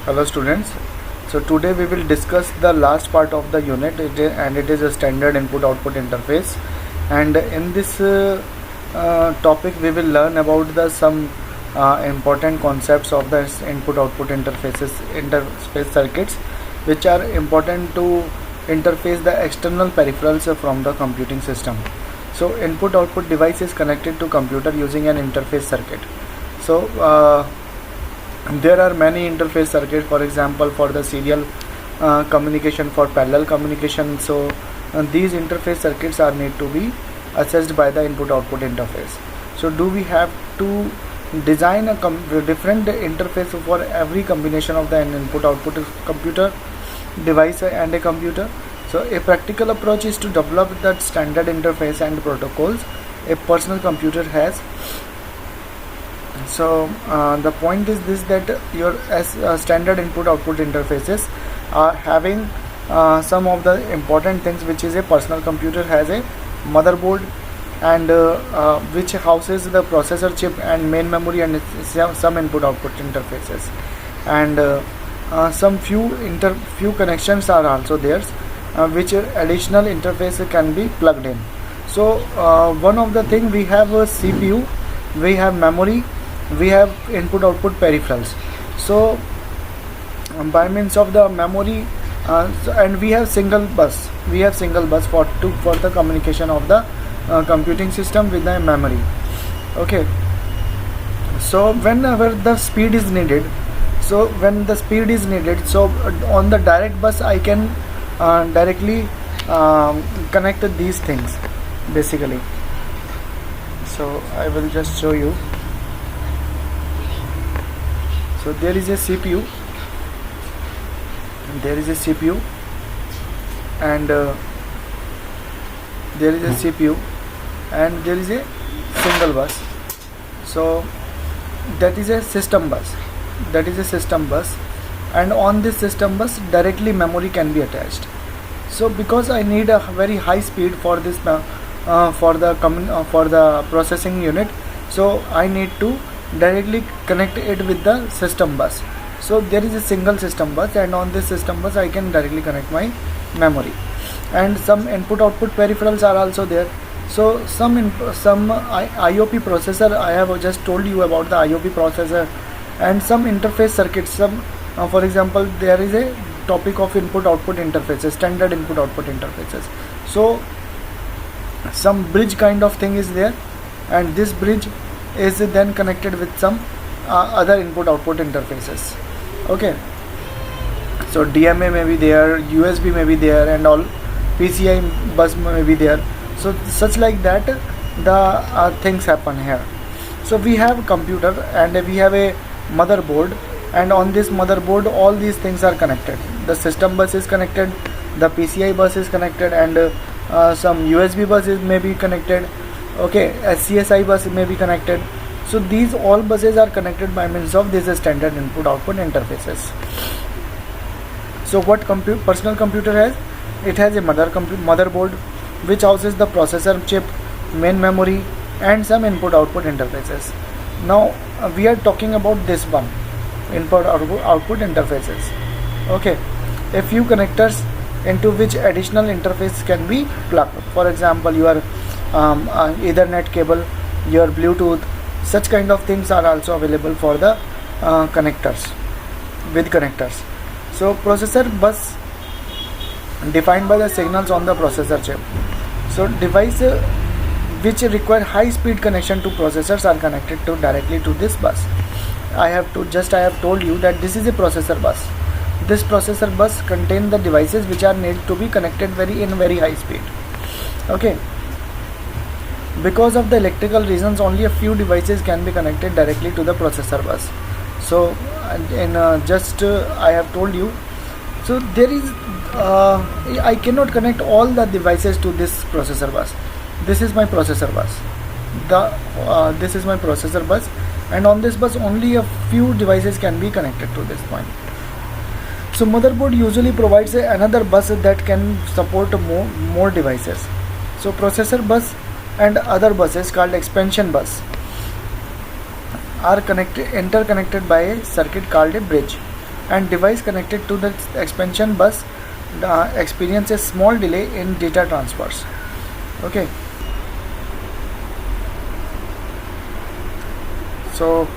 Hello students. So today we will discuss the last part of the unit and it is a standard input output interface, and in this topic we will learn about the some important concepts of the input output interface circuits, which are important to interface the external peripherals from the computing system. So input output device is connected to computer using an interface circuit. So there are many interface circuits, for example for the serial communication, for parallel communication. So these interface circuits are need to be assessed by the input output interface. So do we have to design a different interface for every combination of the input output computer device and a computer? So a practical approach is to develop that standard interface and protocols a personal computer has. So the point is this, that your standard input output interfaces are having some of the important things, which is a personal computer has a motherboard and which houses the processor chip and main memory and some input output interfaces, and some few connections are also there, which additional interface can be plugged in. So one of the thing, we have a CPU, we have memory, we have input output peripherals. So by means of the memory and we have single bus for the communication of the computing system with the memory. Okay, so whenever the speed is needed, so on the direct bus I can directly connect these things basically. So I will just show you. So there is a CPU, and there is a CPU single bus. So that is a system bus, and on this system bus directly memory can be attached. So because I need a very high speed for this for the processing unit, so I need to directly connect it with the system bus. So there is a single system bus, and on this system bus I can directly connect my memory, and some input output peripherals are also there. So some IOP processor, I have just told you about the IOP processor, and some interface circuits. For example, there is a topic of input output interfaces, standard input output interfaces. So some bridge kind of thing is there, and this bridge is then connected with some other input output interfaces. Okay, so DMA may be there, USB may be there, and all PCI bus may be there. So such like that the things happen here. So we have computer and we have a motherboard, and on this motherboard all these things are connected. The system bus is connected, the PCI bus is connected, and some USB buses may be connected. Okay, SCSI bus may be connected. So these all buses are connected by means of this standard input output interfaces. So what personal computer has? It has a motherboard which houses the processor chip, main memory, and some input output interfaces. Now we are talking about this one, input output interfaces. Okay, a few connectors into which additional interface can be plugged. For example, your Ethernet cable, your Bluetooth, such kind of things are also available for the connectors. So processor bus defined by the signals on the processor chip. So device which require high speed connection to processors are connected to directly to this bus. I have told you that this is a processor bus. This processor bus contains the devices which are need to be connected in very high speed. Okay, because of the electrical reasons only a few devices can be connected directly to the processor bus. So I have told you, so there is I cannot connect all the devices to this processor bus. This is my processor bus. This is my processor bus, and on this bus only a few devices can be connected to this point. So motherboard usually provides another bus that can support more devices. So processor bus and other buses called expansion bus are interconnected by a circuit called a bridge. and device connected to the expansion bus experience a small delay in data transfers. Okay, so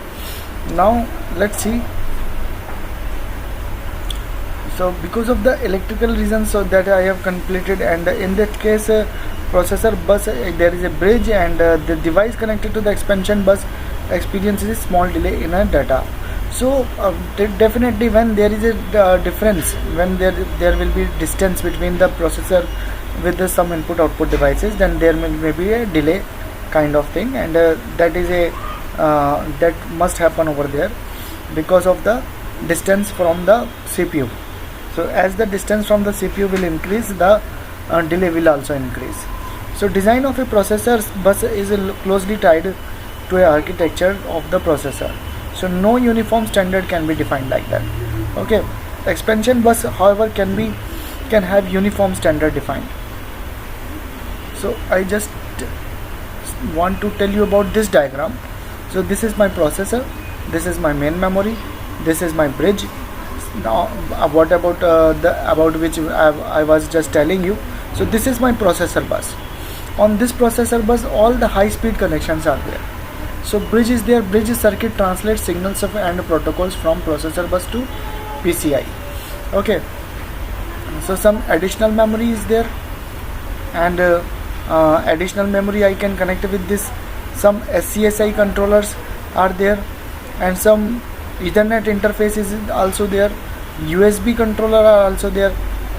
now let's see. So because of the electrical reasons, so that I have completed, and in that case processor bus, there is a bridge, and the device connected to the expansion bus experiences a small delay in a data. So definitely when there is a difference, when there will be distance between the processor with the some input output devices, then there may be a delay kind of thing, and that is a that must happen over there because of the distance from the CPU. So as the distance from the CPU will increase, the delay will also increase. So design of a processor bus is closely tied to a architecture of the processor. So no uniform standard can be defined like that. Okay, expansion bus however can have uniform standard defined. So I just want to tell you about this diagram. So this is my processor, this is my main memory, this is my bridge. Now what about about which I was just telling you. So this is my processor bus. On this processor bus all the high speed connections are there. So bridge is there. Bridge circuit translates signals of and protocols from processor bus to PCI. Okay, so some additional memory is there, and additional memory I can connect with this. Some SCSI controllers are there, and some Ethernet interface is also there. USB controller are also there.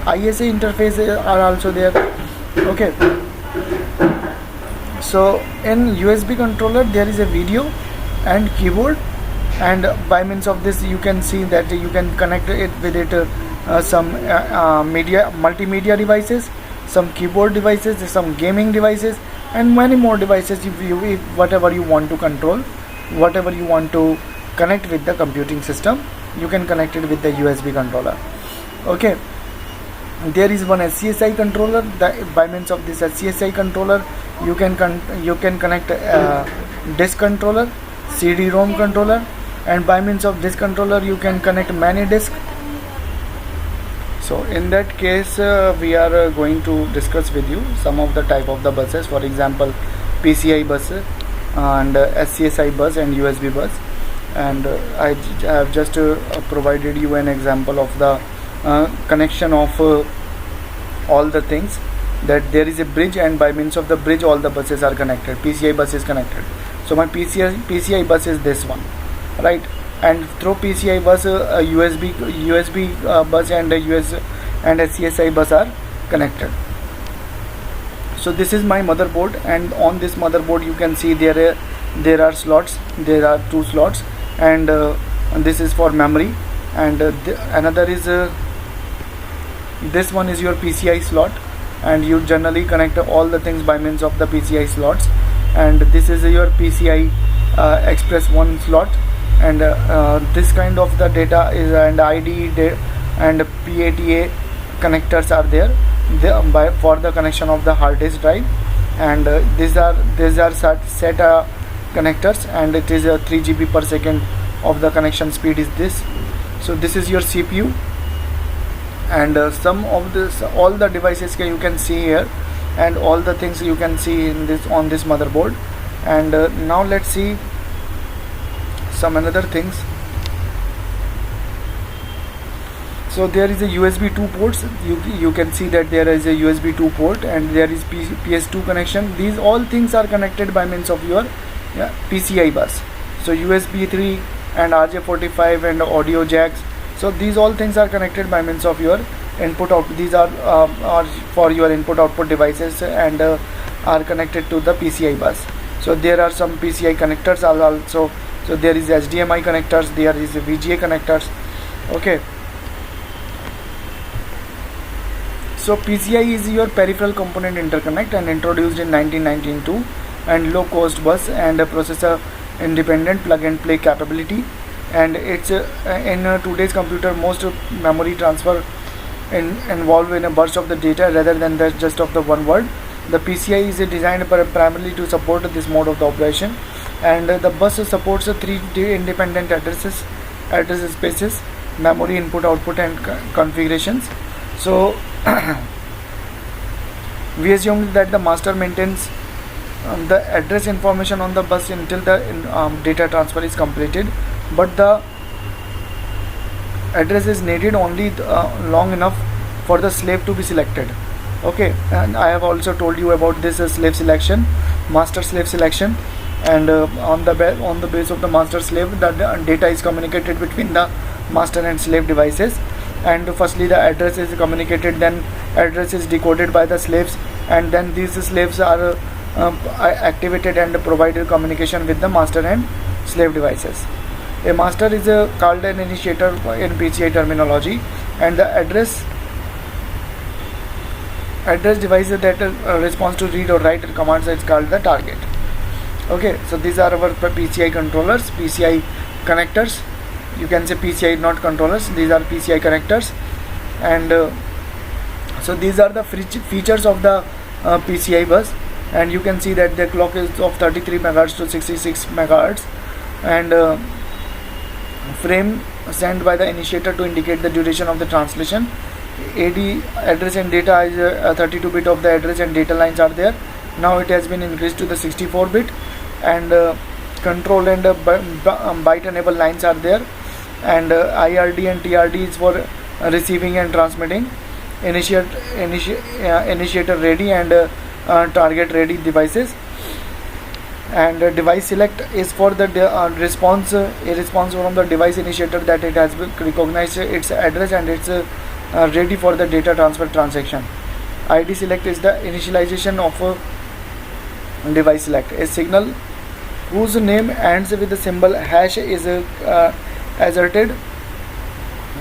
ISA interface are also there. Okay, so in USB controller there is a video and keyboard, and by means of this you can see that you can connect it with it some multimedia devices, some keyboard devices, some gaming devices, and many more devices. If whatever you want to control, whatever you want to connect with the computing system, you can connect it with the USB controller. Okay, there is one SCSI controller. By means of this SCSI controller you can connect disk controller, CD-ROM controller, and by means of this controller you can connect many disks. So in that case we are going to discuss with you some of the type of the buses. For example, PCI bus and SCSI bus and USB bus, and I have just provided you an example of the connection of all the things, that there is a bridge, and by means of the bridge all the buses are connected. PCI bus is connected. So my PCI bus is this one, right? And through PCI bus USB bus and US and SCSI bus are connected. So this is my motherboard, and on this motherboard you can see there are slots. There are 2 slots, and this is for memory, and another is this one is your PCI slot, and you generally connect all the things by means of the PCI slots. And this is your PCI Express 1 slot, and this kind of the data is, and IDE and PATA connectors are there for the connection of the hard disk drive, and these are SATA connectors, and it is 3 GB per second of the connection speed is this. So this is your CPU, and some of this, all the devices you can see here, and all the things you can see in this on this motherboard. And now let's see some another things. So there is a USB 2 ports. You can see that there is a USB 2 port, and there is PS2 connection. These all things are connected by means of your PCI bus. So USB 3 and RJ45 and audio jacks. So these all things are connected by means of your input out. These are for your input output devices, and are connected to the PCI bus. So there are some PCI connectors also. So there is HDMI connectors, there is VGA connectors. Okay, so PCI is your peripheral component interconnect, and introduced in 1992, and low cost bus and a processor independent plug and play capability. And it's in today's computer, most memory transfer involve in a burst of the data rather than just of the one word. The PCI is designed primarily to support this mode of the operation, and the bus supports 3 independent address spaces, memory input output and configurations. So we assume that the master maintains the address information on the bus until the data transfer is completed, but the address is needed only long enough for the slave to be selected. Okay, and I have also told you about this slave selection, master slave selection, and on the base of the master slave, the data is communicated between the master and slave devices. And firstly the address is communicated, then address is decoded by the slaves, and then these slaves are activated and provided communication with the master and slave devices. A master is called an initiator in PCI terminology, and the address device that responds to read or write commands is called the target. Okay, so these are our PCI controllers, PCI connectors. You can say PCI, not controllers, these are PCI connectors. And so these are the features of the PCI bus, and you can see that the clock is of 33 MHz to 66 MHz, and frame sent by the initiator to indicate the duration of the translation. AD, address and data, is 32-bit of the address and data lines are there. Now it has been increased to the 64-bit, and control and byte enable lines are there, and IRD and TRD is for receiving and transmitting. Initiator ready and target ready devices, and device select is for the response from the device initiator that it has recognized its address and it's ready for the data transfer transaction. ID select is the initialization of a device select. A signal whose name ends with the symbol hash is asserted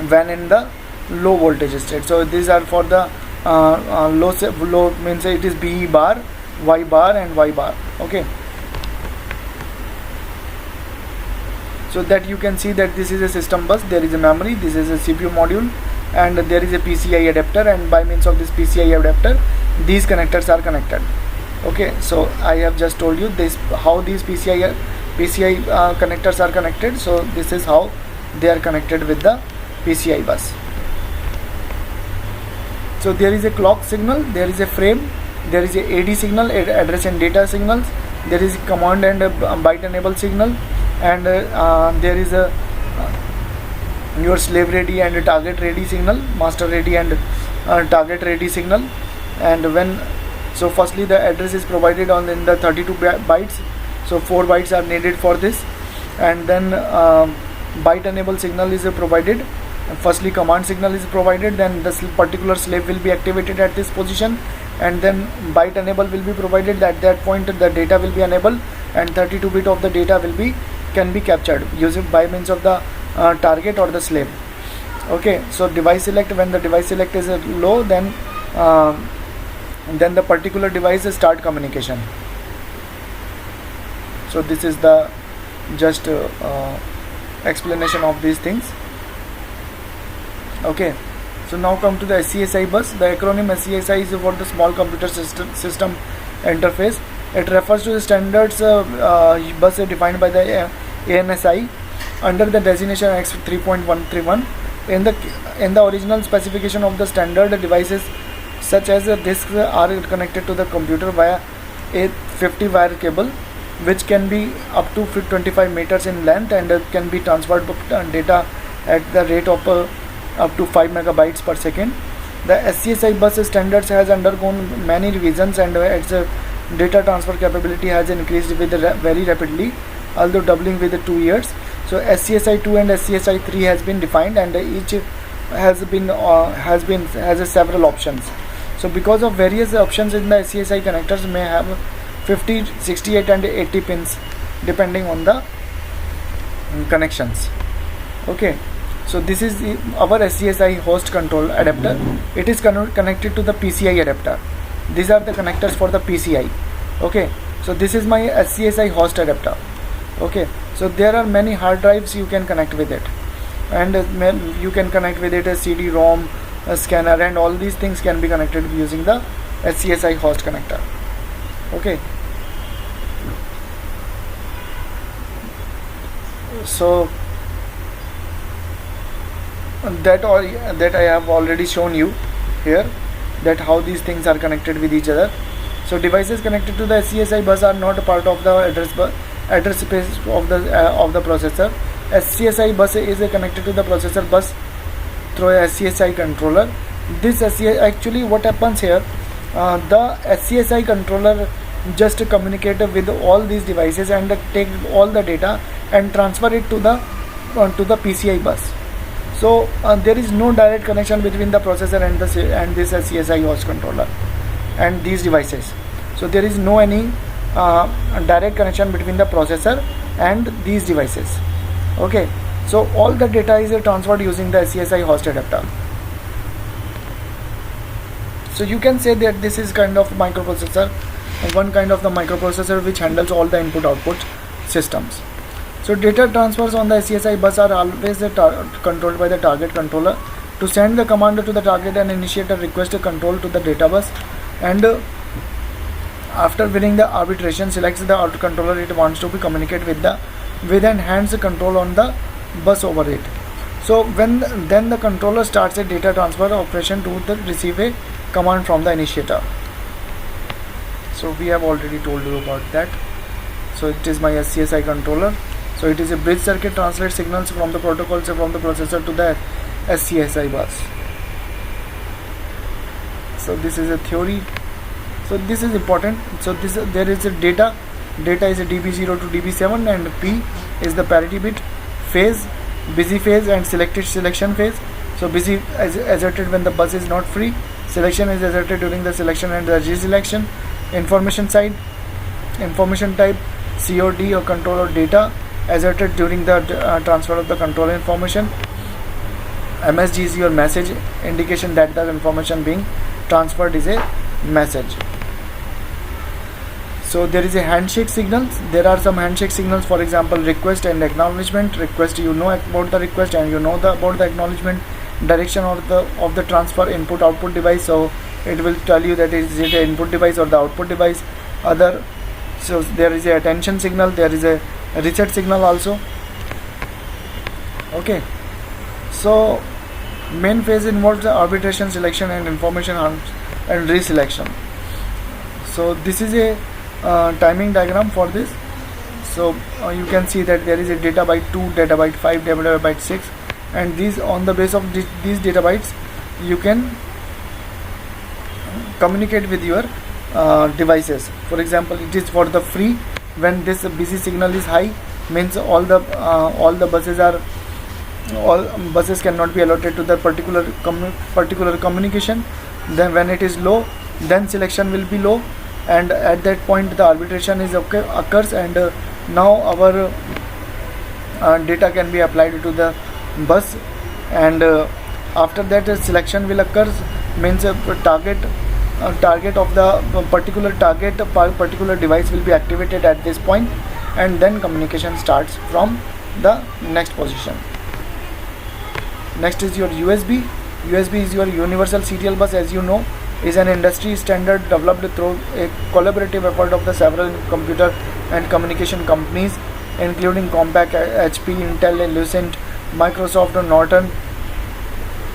when in the low voltage state. So these are for the low means it is BE bar, Y bar and Y bar. Okay, so that you can see that this is a system bus, there is a memory, this is a CPU module, and there is a PCI adapter, and by means of this PCI adapter these connectors are connected. Okay, so I have just told you this how these PCI connectors are connected. So this is how they are connected with the PCI bus. So there is a clock signal, there is a frame, there is a AD signal, address and data signals, there is a command and byte enable signal, and there is a your slave ready and target ready signal, master ready and target ready signal. And when so firstly the address is provided on in the 32 bytes, so 4 bytes are needed for this, and then byte enable signal is provided. Firstly command signal is provided, then the particular slave will be activated at this position, and then byte enable will be provided. At that point the data will be enabled, and 32-bit of the data can be captured using by means of the target or the slave. Okay, so device select, when the device select is low, then the particular device start communication. So this is the just explanation of these things. Okay, so now come to the SCSI bus. The acronym SCSI is for the small computer system interface. It refers to the standards bus defined by the ANSI under the designation X 3.131. In the original specification of the standard, devices such as disks are connected to the computer via a 50 wire cable, which can be up to 25 meters in length, and can be transferred data at the rate of up to 5 megabytes per second. The SCSI bus standards has undergone many revisions, and its data transfer capability has increased very rapidly, although doubling with 2 years. So SCSI 2 and SCSI 3 has been defined, and each has several options. So because of various options in the SCSI connectors may have 50, 68 and 80 pins depending on the connections. Okay, so this is our SCSI host control adapter. It is connected to the PCI adapter. These are the connectors for the PCI. Okay, so this is my SCSI host adapter. Okay, so there are many hard drives you can connect with it, and you can connect with it a CD-ROM, a scanner, and all these things can be connected using the SCSI host connector. Okay, that I have already shown you here, that how these things are connected with each other. So devices connected to the SCSI bus are not a part of the address space of the processor. SCSI bus is connected to the processor bus through a SCSI controller. This SCSI, actually what happens here, the SCSI controller just communicate with all these devices and take all the data and transfer it to the PCI bus. So there is no direct connection between the processor and this SCSI host controller and these devices. So there is no any direct connection between the processor and these devices. Okay, so all the data is transferred using the SCSI host adapter. So you can say that this is kind of microprocessor, one kind of the microprocessor which handles all the input output systems. So data transfers on the SCSI bus are always controlled by the target controller. To send the command to the target and initiate a request to control to the data bus, and after winning the arbitration, selects the controller it wants to be communicate with and hands the control on the bus over it. So then the controller starts a data transfer operation to receive a command from the initiator. So we have already told you about that. So it is my SCSI controller. So it is a bridge circuit, translates signals from the protocols from the processor to the SCSI bus. So this is a theory. So this is important. So there is a data is a DB0 to DB7, and P is the parity bit, phase, busy phase and selection phase. So busy is asserted when the bus is not free, selection is asserted during the selection and the reselection. Information side, information type, COD or control or data asserted during the transfer of the control information. MSG is your message, indication that the information being transferred is a message. So there is a handshake signals. There are some handshake signals, for example request and acknowledgement. Request, you know about the request and you know about the acknowledgement. Direction of the transfer, input output device, so it will tell you that is it an input device or the output device. So there is a attention signal, there is a reset signal also. Okay, so main phase involves the arbitration, selection and information and reselection. So this is a timing diagram for this. So you can see that there is a data byte 2, data byte 5, data byte 6, and these, on the base of these data bytes, you can communicate with your devices. For example, it is for the free. When this busy signal is high, means all the buses cannot be allotted to the particular communication. Then when it is low, then selection will be low, and at that point the arbitration is occurs, and now our data can be applied to the bus, and after that selection will occur, means target of the particular device will be activated at this point, and then communication starts from the next position. Next is your USB. USB is your universal serial bus, as you know, is an industry standard developed through a collaborative effort of the several computer and communication companies, including Compaq, HP, Intel, Lucent, Microsoft, Norton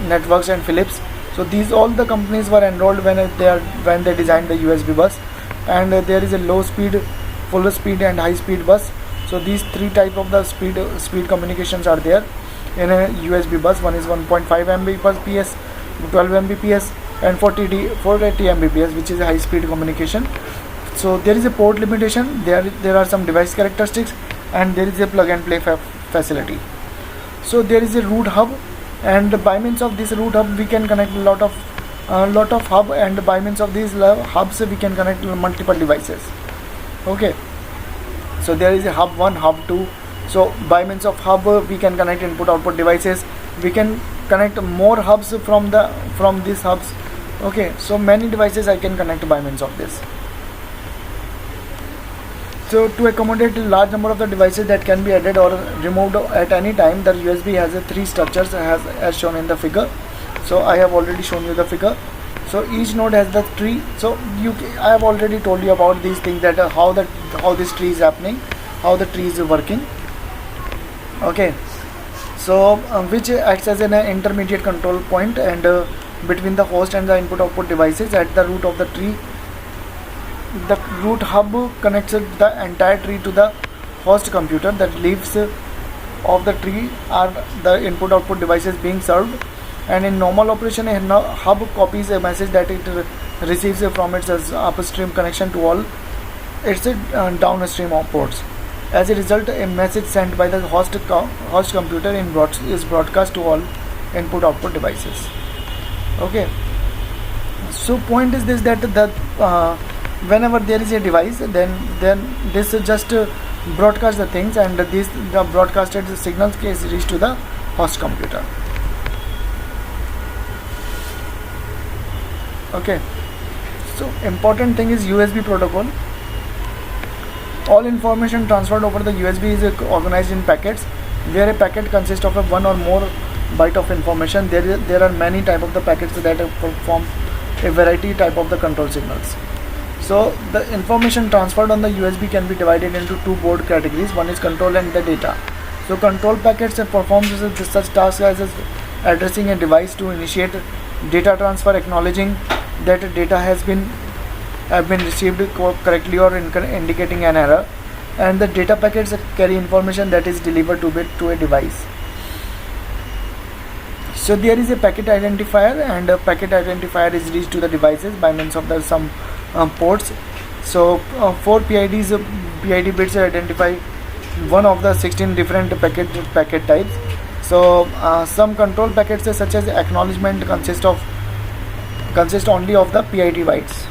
Networks and Philips. So these all the companies were enrolled when they designed the USB bus, and there is a low speed, full speed and high speed bus. So these three type of the speed communications are there in a USB bus. One is 1.5 Mbps, 12 Mbps and 480 Mbps, which is a high speed communication. So there is a port limitation, there are some device characteristics, and there is a plug and play facility. So there is a root hub, and by means of this root hub we can connect a lot of hub, and by means of these hubs we can connect multiple devices. Okay, so there is a hub 1, hub 2. So by means of hub we can connect input output devices. We can connect more hubs from these hubs. Okay, so many devices I can connect by means of this. So to accommodate a large number of the devices that can be added or removed at any time, the USB has a 3 structures as shown in the figure. So I have already shown you the figure. So each node has the tree. So I have already told you about these things, that how this tree is happening, how the tree is working. Okay, So which acts as an intermediate control point and between the host and the input output devices at the root of the tree. The root hub connects the entire tree to the host computer. That leaves of the tree are the input output devices being served, and in normal operation a hub copies a message that it receives from its upstream connection to all its downstream ports. As a result, a message sent by the host computer is broadcast to all input output devices. Okay, so point is this, that the whenever there is a device, then this just broadcast the things, and the broadcasted signals is reached to the host computer. Okay, so important thing is USB protocol. All information transferred over the USB is organized in packets, where a packet consists of one or more byte of information. There are many type of the packets that perform a variety type of the control signals. So the information transferred on the USB can be divided into two broad categories. One is control and the data. So control packets performs such tasks as addressing a device to initiate data transfer, acknowledging that data have been received correctly or indicating an error, and the data packets carry information that is delivered to a device. So there is a packet identifier, and a packet identifier is reached to the devices by means of some ports. So 4 PID bits identify one of the 16 different packet types. So some control packets such as acknowledgement consist only of the PID bytes.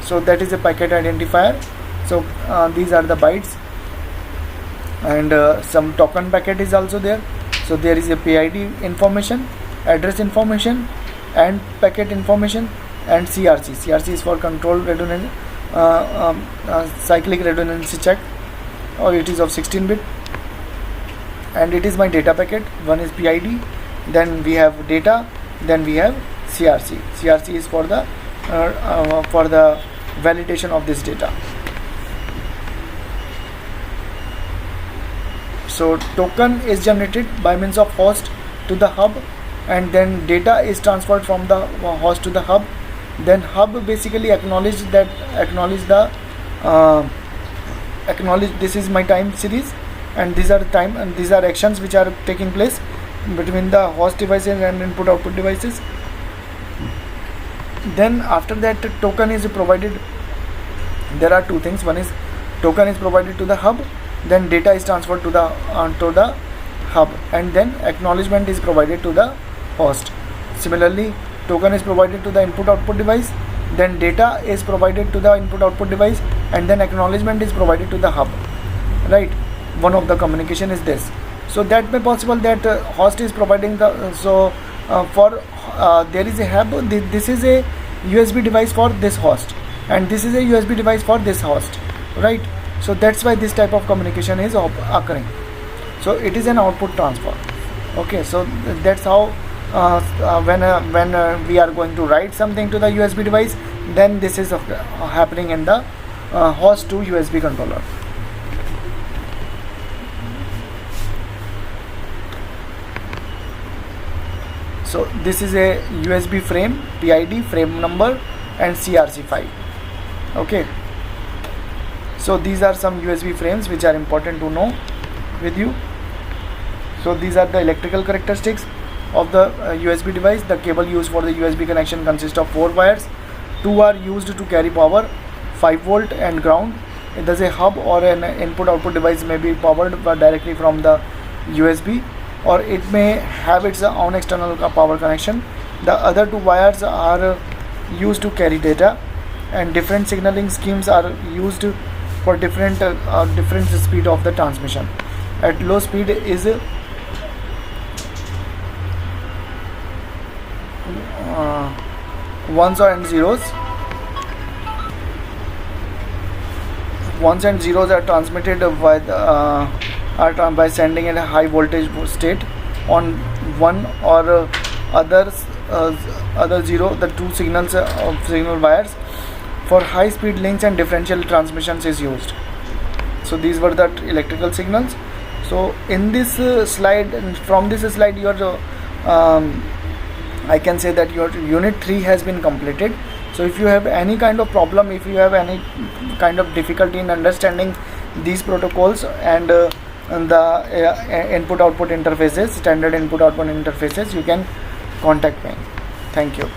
So that is a packet identifier. So these are the bytes, and some token packet is also there. So there is a PID information, address information, and packet information, and CRC. CRC is for control redundancy, cyclic redundancy check, or it is of 16-bit, and it is my data packet. One is PID, then we have data, then we have CRC. CRC is for the validation of this data. So token is generated by means of host to the hub, and then data is transferred from the host to the hub. Then hub basically acknowledge this is my time series, and these are actions which are taking place between the host devices and input output devices. Then after that, token is provided. There are two things. One is token is provided to the hub, then data is transferred to the hub, and then acknowledgement is provided to the host. Similarly, token is provided to the input output device, then data is provided to the input output device, and then acknowledgement is provided to the hub. Right, one of the communication is this. So that may possible that host is providing the there is a hub. This is a USB device for this host, and this is a USB device for this host, right? So that's why this type of communication is occurring. So it is an output transfer. Okay, so that's how when we are going to write something to the USB device, then this is happening in the host to USB controller. So this is a USB frame, PID, frame number, and CRC file. Okay, so these are some USB frames which are important to know with you. So these are the electrical characteristics of the USB device. The cable used for the USB connection consists of 4 wires. 2 are used to carry power, 5 volt and ground. Thus a hub or an input output device may be powered directly from the USB, or it may have its own external power connection. The other 2 wires are used to carry data, and different signaling schemes are used for different speed of the transmission. At low speed is ones and zeros. Ones and zeros are transmitted by sending in a high voltage state on one or other zero, the 2 signal wires. For high speed links and differential transmissions is used. So these were the electrical signals. So in this slide, from this slide, your I can say that your unit 3 has been completed. So if you have any kind of problem, if you have any kind of difficulty in understanding these protocols and the input output interfaces, standard input output interfaces, you can contact me. Thank you.